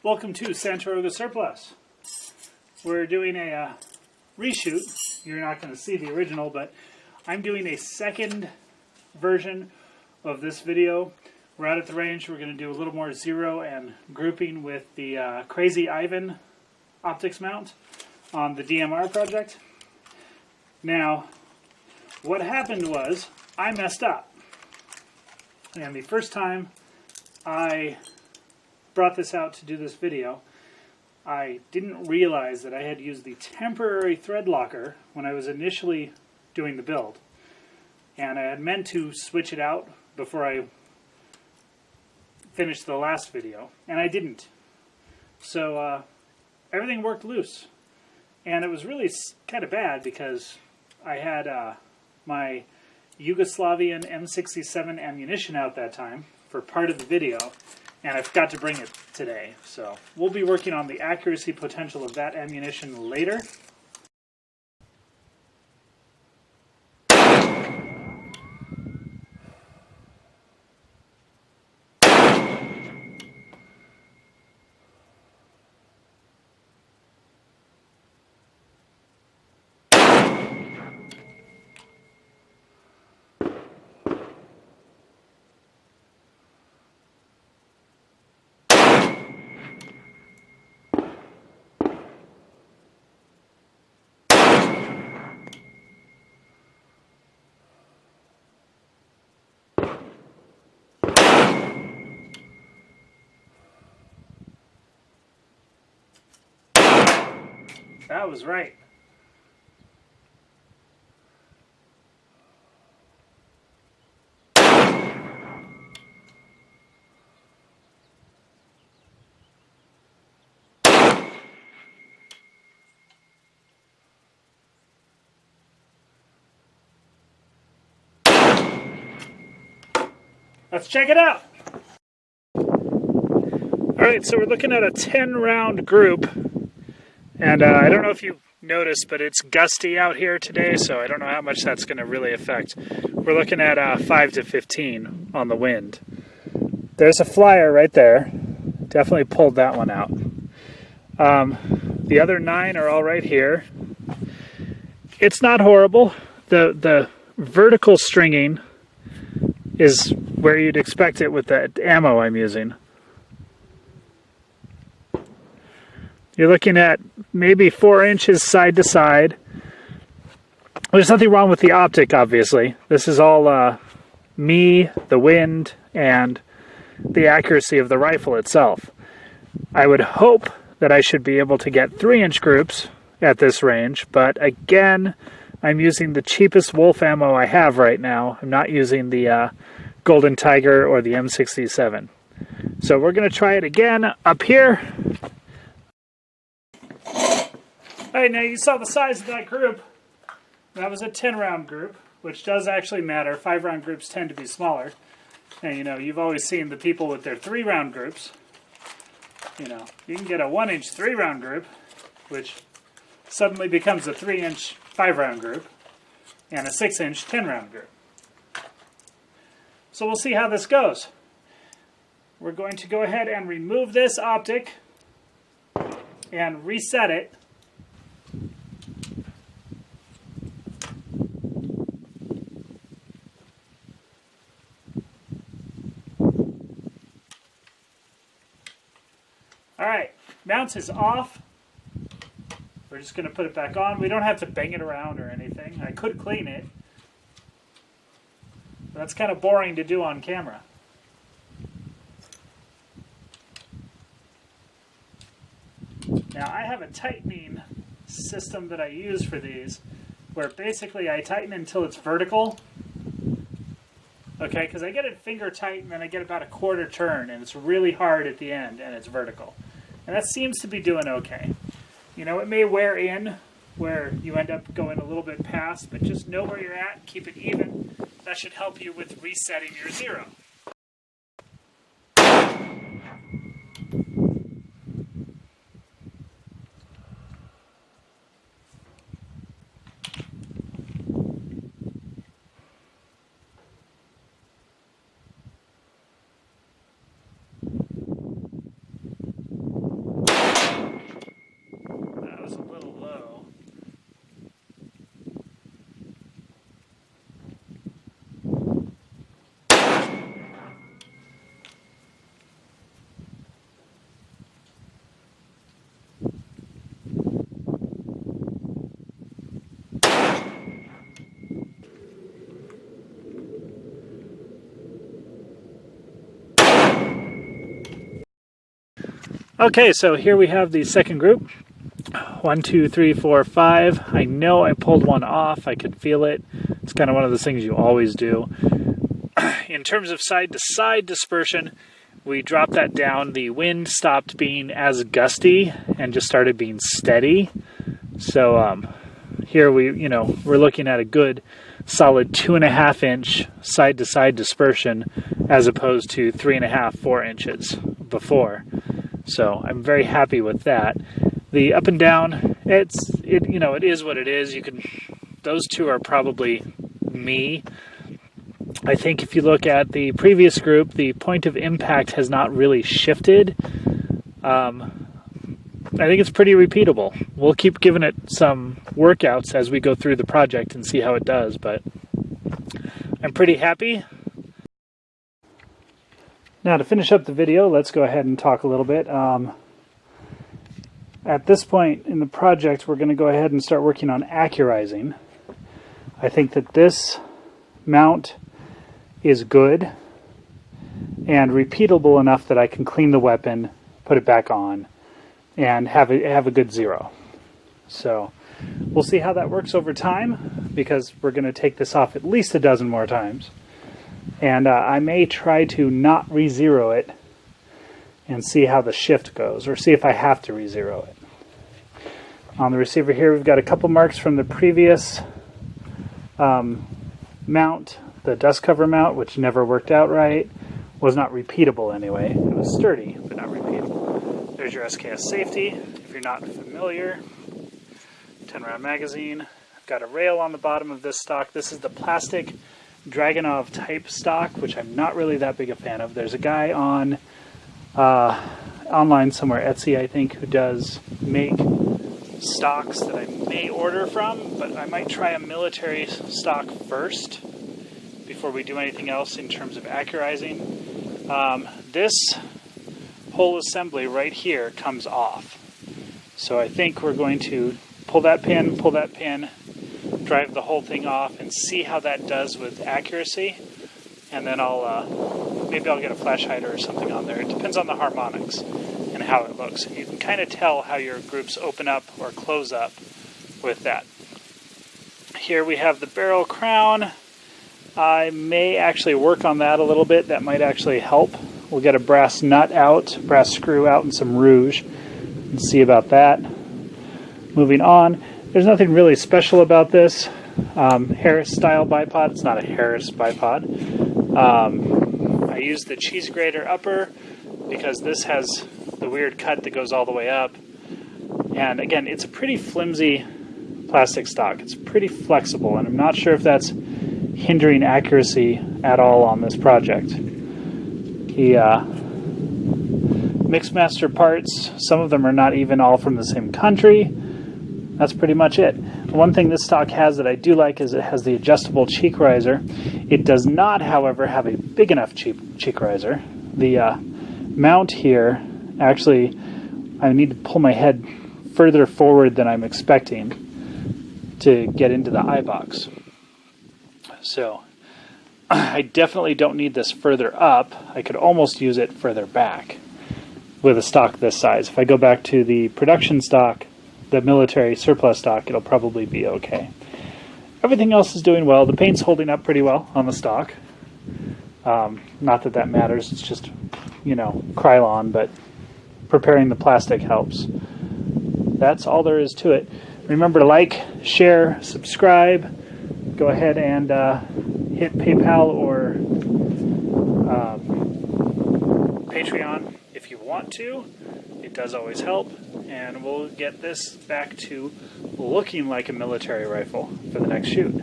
Welcome to Santaroga Surplus. We're doing a reshoot. You're not going to see the original, but I'm doing a second version of this video. We're out at the range. We're going to do a little more zero and grouping with the Crazy Ivan optics mount on the DMR project. Now, what happened was I messed up. And the first time I brought this out to do this video, I didn't realize that I had used the temporary thread locker when I was initially doing the build. And I had meant to switch it out before I finished the last video, and I didn't. So everything worked loose. And it was really kind of bad because I had my Yugoslavian M67 ammunition out that time for part of the video, and I forgot to bring it today. So we'll be working on the accuracy potential of that ammunition later. That was right. Let's check it out. Alright, so we're looking at a 10-round group. And I don't know if you noticed, but it's gusty out here today, so I don't know how much that's going to really affect. We're looking at 5 to 15 on the wind. There's a flyer right there. Definitely pulled that one out. The other 9 are all right here. It's not horrible. The vertical stringing is where you'd expect it with the ammo I'm using. You're looking at maybe 4 inches side to side. There's nothing wrong with the optic, obviously. This is all me, the wind, and the accuracy of the rifle itself. I would hope that I should be able to get 3-inch groups at this range, but again, I'm using the cheapest wolf ammo I have right now. I'm not using the Golden Tiger or the M67. So we're going to try it again up here. Alright, now you saw the size of that group. That was a 10-round group, which does actually matter. 5-round groups tend to be smaller. And you know, you've always seen the people with their 3-round groups. You know, you can get a 1-inch 3-round group, which suddenly becomes a 3-inch 5-round group, and a 6-inch 10-round group. So we'll see how this goes. We're going to go ahead and remove this optic and reset it. Alright, mounts is off. We're just going to put it back on. We don't have to bang it around or anything. I could clean it, but that's kind of boring to do on camera. Now I have a tightening system that I use for these, where basically I tighten until it's vertical. Okay, because I get it finger tight and then I get about a quarter turn and it's really hard at the end and it's vertical. And that seems to be doing okay. You know, it may wear in where you end up going a little bit past, but just know where you're at, keep it even. That should help you with resetting your zero. Okay, so here we have the second group. 1, 2, 3, 4, 5. I know I pulled one off. I could feel it. It's kind of one of those things you always do. In terms of side-to-side dispersion, we dropped that down. The wind stopped being as gusty and just started being steady. So here we're looking at a good solid 2.5 inch side-to-side dispersion as opposed to 3.5, 4 inches before. So I'm very happy with that. The up and down, it is what it is. Those two are probably me. I think if you look at the previous group, the point of impact has not really shifted. I think it's pretty repeatable. We'll keep giving it some workouts as we go through the project and see how it does, but I'm pretty happy. Now to finish up the video, let's go ahead and talk a little bit. At this point in the project, we're going to go ahead and start working on accurizing. I think that this mount is good and repeatable enough that I can clean the weapon, put it back on, and have a good zero. So we'll see how that works over time, because we're going to take this off at least a dozen more times. And I may try to not re-zero it and see how the shift goes, or see if I have to re-zero it. On the receiver here, we've got a couple marks from the previous mount, the dust cover mount, which never worked out right. Was not repeatable anyway. It was sturdy, but not repeatable. There's your SKS safety, if you're not familiar. 10-round magazine. I've got a rail on the bottom of this stock. This is the plastic Dragunov type stock, which I'm not really that big a fan of. There's a guy on online somewhere, Etsy I think, who does make stocks that I may order from, but I might try a military stock first before we do anything else in terms of accurizing. This whole assembly right here comes off. So I think we're going to pull that pin, drive the whole thing off, and see how that does with accuracy. And then maybe I'll get a flash hider or something on there. It depends on the harmonics and how it looks. And you can kind of tell how your groups open up or close up with that. Here we have the barrel crown. I may actually work on that a little bit. That might actually help. We'll get a brass nut out, brass screw out, and some rouge, and see about that. Moving on, there's nothing really special about this. Harris style bipod. It's not a Harris bipod. I used the cheese grater upper because this has the weird cut that goes all the way up. And again, it's a pretty flimsy plastic stock. It's pretty flexible, and I'm not sure if that's hindering accuracy at all on this project. The Mixmaster parts, some of them are not even all from the same country. That's pretty much it. One thing this stock has that I do like is it has the adjustable cheek riser. It does not, however, have a big enough cheek riser. The mount here, actually, I need to pull my head further forward than I'm expecting to get into the eye box. So I definitely don't need this further up. I could almost use it further back with a stock this size. If I go back to the production stock, the military surplus stock, it'll probably be okay. Everything else is doing well. The paint's holding up pretty well on the stock. Not that that matters. It's just, Krylon, but preparing the plastic helps. That's all there is to it. Remember to like, share, subscribe. Go ahead and hit PayPal or Patreon if you want to. It does always help. And we'll get this back to looking like a military rifle for the next shoot.